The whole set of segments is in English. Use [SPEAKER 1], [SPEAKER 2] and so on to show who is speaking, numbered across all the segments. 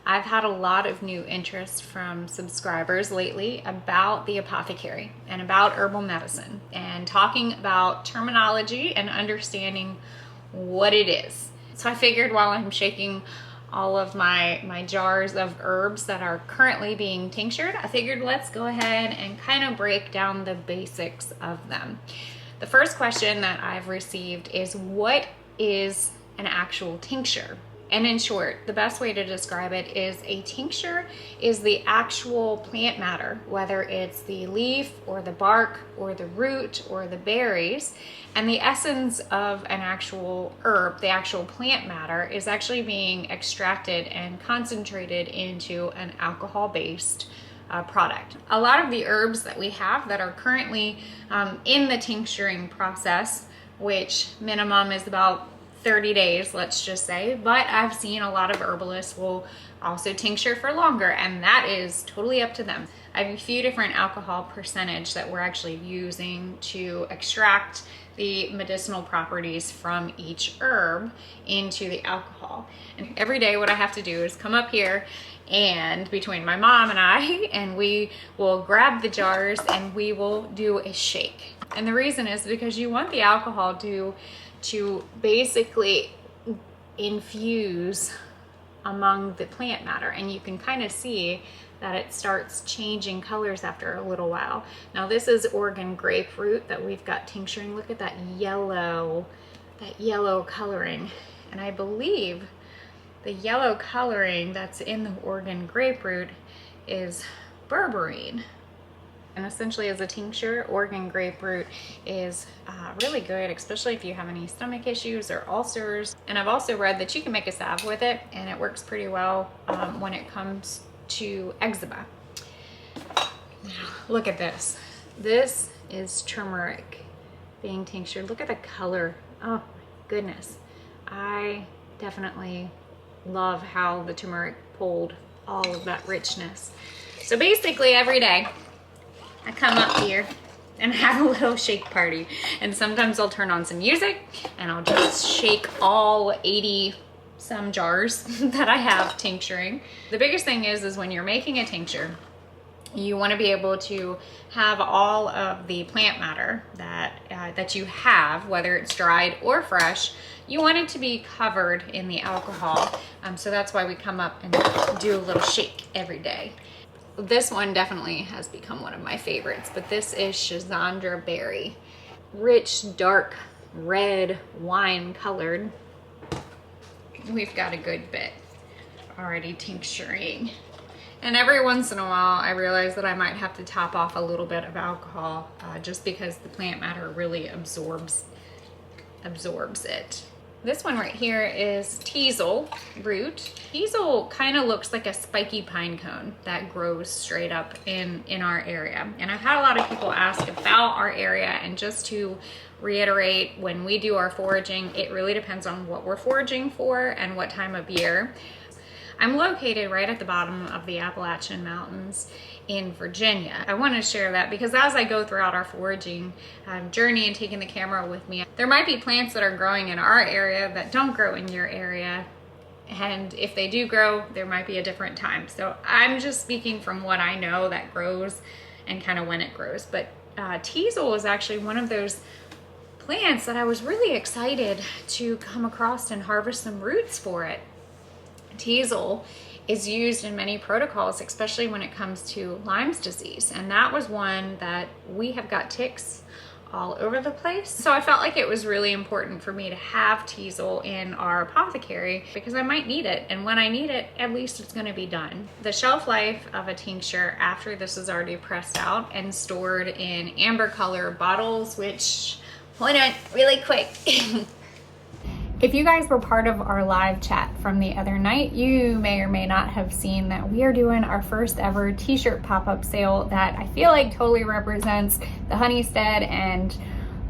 [SPEAKER 1] I've had a lot of new interest from subscribers lately about the Apothecary and about herbal medicine and talking about terminology and understanding what it is. So I figured while I'm shaking all of my jars of herbs that are currently being tinctured, I figured let's go ahead and kind of break down the basics of them. The first question that I've received is, what is an actual tincture? And in short, the best way to describe it is a tincture is the actual plant matter, whether it's the leaf or the bark or the root or the berries. And the essence of an actual herb, the actual plant matter, is actually being extracted and concentrated into an alcohol-based product. A lot of the herbs that we have that are currently in the tincturing process, which minimum is about 30 days, let's just say, but I've seen a lot of herbalists will also tincture for longer, and that is totally up to them. I have a few different alcohol percentage that we're actually using to extract the medicinal properties from each herb into the alcohol. And every day what I have to do is come up here, and between my mom and I, and we will grab the jars and we will do a shake. And the reason is because you want the alcohol to basically infuse among the plant matter, and you can kind of see that it starts changing colors after a little while. Now this is Oregon grapefruit that we've got tincturing. Look at that yellow coloring, and I believe the yellow coloring that's in the Oregon grapefruit is berberine. And essentially as a tincture, Oregon grapefruit is really good, especially if you have any stomach issues or ulcers. And I've also read that you can make a salve with it, and it works pretty well when it comes to eczema. Now, look at this. This is turmeric being tinctured. Look at the color. Oh my goodness. I definitely love how the turmeric pulled all of that richness. So basically every day, I come up here and have a little shake party, and sometimes I'll turn on some music and I'll just shake all 80 some jars that I have tincturing. The biggest thing is when you're making a tincture, you want to be able to have all of the plant matter that you have, whether it's dried or fresh, you want it to be covered in the alcohol. So that's why we come up and do a little shake every day. This one definitely has become one of my favorites, but this is Schisandra berry. Rich, dark, red, wine colored. We've got a good bit already tincturing. And every once in a while, I realize that I might have to top off a little bit of alcohol just because the plant matter really absorbs it. This one right here is teasel root. Teasel kind of looks like a spiky pine cone that grows straight up in our area. And I've had a lot of people ask about our area, and just to reiterate, when we do our foraging, it really depends on what we're foraging for and what time of year. I'm located right at the bottom of the Appalachian Mountains in Virginia. I want to share that because as I go throughout our foraging journey and taking the camera with me, there might be plants that are growing in our area that don't grow in your area. And if they do grow, there might be a different time. So I'm just speaking from what I know that grows and kind of when it grows. But teasel is actually one of those plants that I was really excited to come across and harvest some roots for it. Teasel is used in many protocols, especially when it comes to Lyme's disease. And that was one that we have got ticks all over the place. So I felt like it was really important for me to have teasel in our apothecary because I might need it. And when I need it, at least it's gonna be done. The shelf life of a tincture after this is already pressed out and stored in amber color bottles, which, hold on really quick. If you guys were part of our live chat from the other night, you may or may not have seen that we are doing our first ever t-shirt pop-up sale that I feel like totally represents the Honeystead and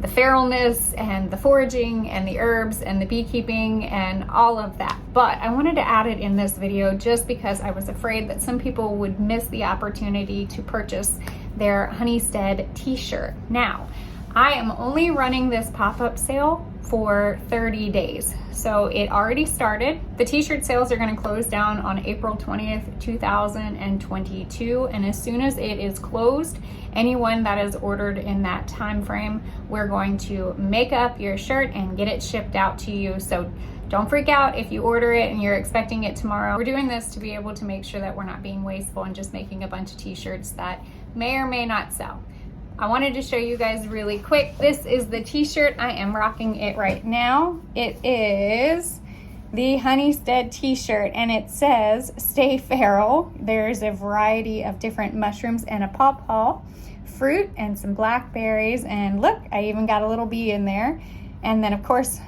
[SPEAKER 1] the feralness and the foraging and the herbs and the beekeeping and all of that. But I wanted to add it in this video just because I was afraid that some people would miss the opportunity to purchase their Honeystead t-shirt. Now, I am only running this pop-up sale for 30 days. So it already started. The t-shirt sales are going to close down on April 20th, 2022. And as soon as it is closed, anyone that is ordered in that time frame, we're going to make up your shirt and get it shipped out to you. So don't freak out if you order it and you're expecting it tomorrow. We're doing this to be able to make sure that we're not being wasteful and just making a bunch of t-shirts that may or may not sell. I wanted to show you guys really quick. This is the t-shirt. I am rocking it right now. It is the Honeystead Tshirt, and it says, "Stay feral." There's a variety of different mushrooms and a pawpaw, fruit, and some blackberries. And look, I even got a little bee in there. And then, of course,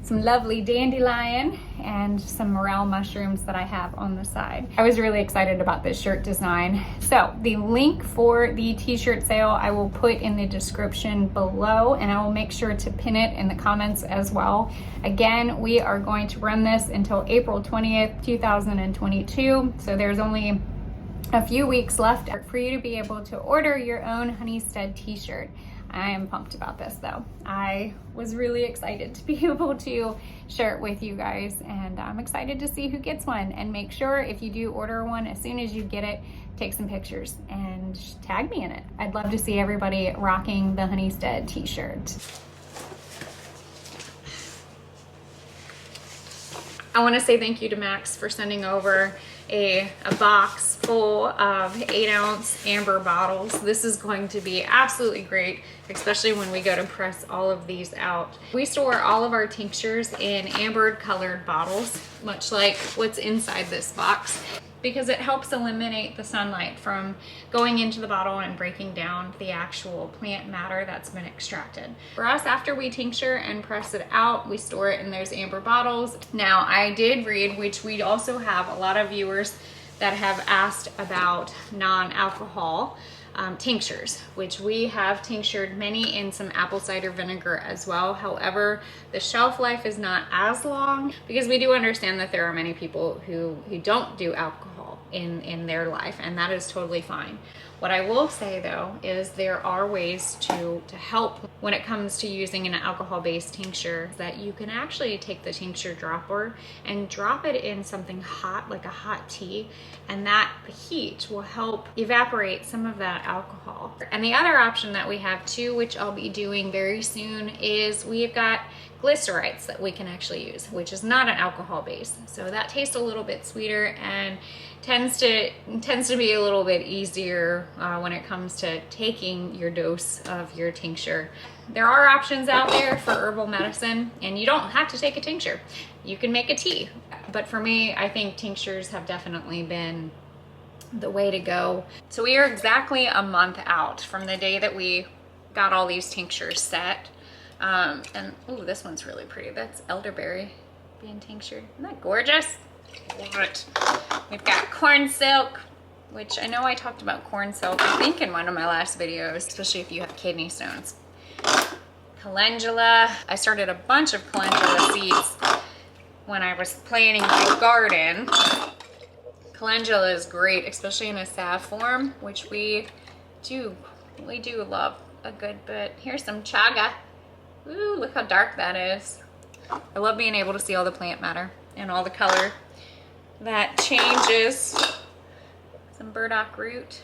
[SPEAKER 1] some lovely dandelion and some morel mushrooms that I have on the side. I was really excited about this shirt design. So the link for the t-shirt sale I will put in the description below, and I will make sure to pin it in the comments as well. Again, we are going to run this until April 20th, 2022. So there's only a few weeks left for you to be able to order your own Honeystead t-shirt. I am pumped about this though. I was really excited to be able to share it with you guys, and I'm excited to see who gets one. And make sure if you do order one, as soon as you get it, take some pictures and tag me in it. I'd love to see everybody rocking the Honeystead t-shirt. I want to say thank you to Max for sending over a box full of 8-ounce amber bottles. This is going to be absolutely great, especially when we go to press all of these out. We store all of our tinctures in amber colored bottles, much like what's inside this box, because it helps eliminate the sunlight from going into the bottle and breaking down the actual plant matter that's been extracted. For us, after we tincture and press it out, we store it in those amber bottles. Now, I did read, which we also have a lot of viewers that have asked about non-alcohol tinctures, which we have tinctured many in some apple cider vinegar as well. However, the shelf life is not as long, because we do understand that there are many people who don't do alcohol in their life, and that is totally fine. What I will say though is there are ways to help when it comes to using an alcohol-based tincture, that you can actually take the tincture dropper and drop it in something hot, like a hot tea, and that heat will help evaporate some of that alcohol. And the other option that we have too, which I'll be doing very soon, is we've got glycerites that we can actually use, which is not an alcohol base. So that tastes a little bit sweeter and tends to be a little bit easier when it comes to taking your dose of your tincture. There are options out there for herbal medicine, and you don't have to take a tincture. You can make a tea. But for me, I think tinctures have definitely been the way to go. So we are exactly a month out from the day that we got all these tinctures set. And oh, this one's really pretty. That's elderberry being tinctured. Isn't that gorgeous? Love it. We've got corn silk, which I know I talked about corn silk, I think, in one of my last videos, especially if you have kidney stones. Calendula. I started a bunch of calendula seeds when I was planting my garden. Calendula is great, especially in a salve form, which we do love a good bit. Here's some chaga. Ooh, look how dark that is. I love being able to see all the plant matter and all the color that changes. Some burdock root.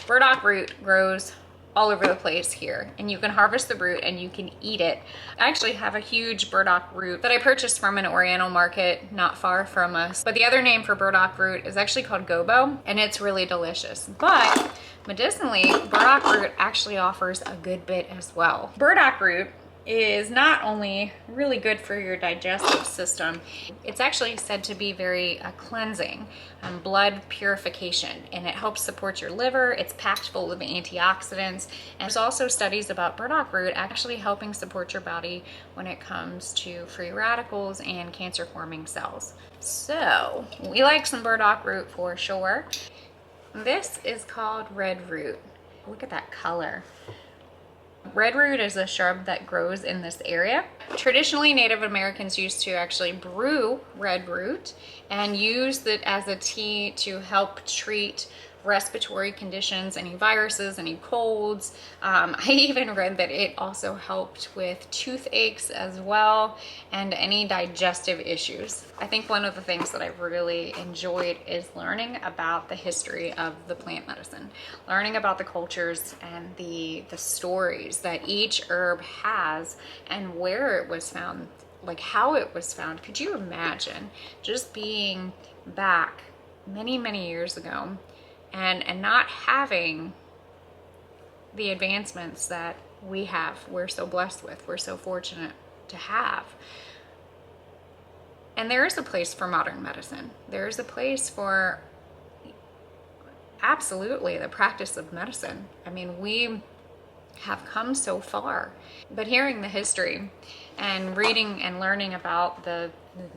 [SPEAKER 1] Burdock root grows all over the place here, and you can harvest the root and you can eat it. I actually have a huge burdock root that I purchased from an Oriental market not far from us, but the other name for burdock root is actually called gobo, and it's really delicious. But medicinally, burdock root actually offers a good bit as well. Burdock root is not only really good for your digestive system, it's actually said to be very cleansing and blood purification, and it helps support your liver. It's packed full of antioxidants, and there's also studies about burdock root actually helping support your body when it comes to free radicals and cancer forming cells. So we like some burdock root for sure. This is called red root. Look at that color. Red root is a shrub that grows in this area. Traditionally, Native Americans used to actually brew red root and use it as a tea to help treat respiratory conditions, any viruses, any colds. I even read that it also helped with toothaches as well, and any digestive issues. I think one of the things that I've really enjoyed is learning about the history of the plant medicine, learning about the cultures and the stories that each herb has and where it was found, like how it was found. Could you imagine just being back many years ago and not having the advancements that we have, we're so blessed with, we're so fortunate to have. And there is a place for modern medicine. There is a place for absolutely the practice of medicine. I mean, we have come so far, but hearing the history and reading and learning about the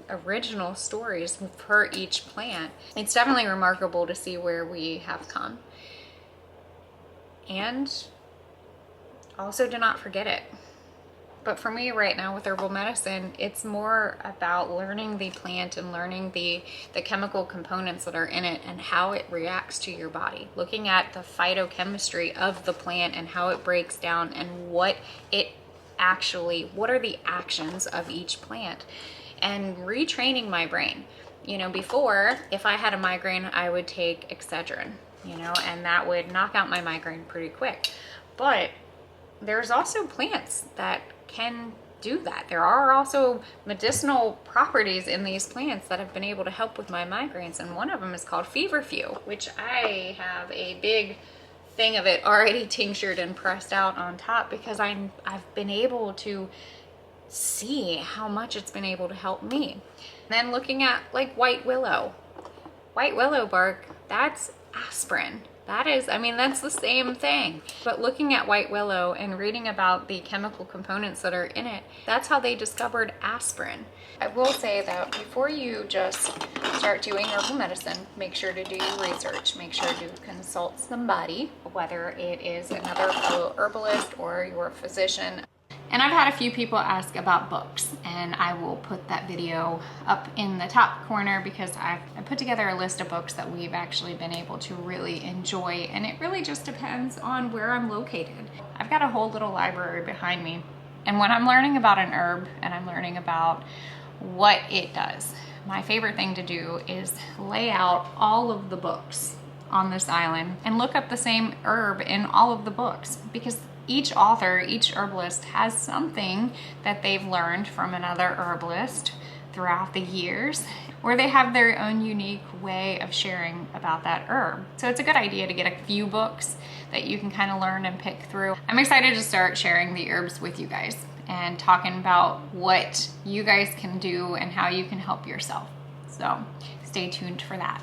[SPEAKER 1] original stories for each plant, it's definitely remarkable to see where we have come. And also, do not forget it. But for me right now with herbal medicine, it's more about learning the plant and learning the chemical components that are in it and how it reacts to your body. Looking at the phytochemistry of the plant and how it breaks down and what are the actions of each plant. And retraining my brain. You know, before, if I had a migraine, I would take Excedrin, you know, and that would knock out my migraine pretty quick. But there's also plants that can do that. There are also medicinal properties in these plants that have been able to help with my migraines, and one of them is called feverfew, which I have a big thing of it already tinctured and pressed out on top because I've been able to see how much it's been able to help me. And then looking at like white willow bark, that's aspirin. That is, I mean, that's the same thing. But looking at white willow and reading about the chemical components that are in it, that's how they discovered aspirin. I will say that before you just start doing herbal medicine, make sure to do your research. Make sure to consult somebody, whether it is another fellow herbalist or your physician. And I've had a few people ask about books, and I will put that video up in the top corner because I put together a list of books that we've actually been able to really enjoy, and it really just depends on where I'm located. I've got a whole little library behind me, and when I'm learning about an herb and I'm learning about what it does, my favorite thing to do is lay out all of the books on this island and look up the same herb in all of the books, because each author, each herbalist has something that they've learned from another herbalist throughout the years, or they have their own unique way of sharing about that herb. So it's a good idea to get a few books that you can kind of learn and pick through. I'm excited to start sharing the herbs with you guys and talking about what you guys can do and how you can help yourself. So stay tuned for that.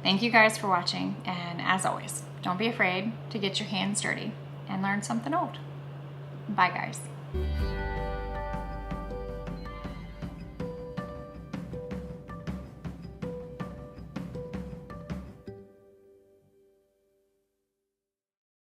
[SPEAKER 1] Thank you guys for watching, and as always, don't be afraid to get your hands dirty and learn something old. Bye guys.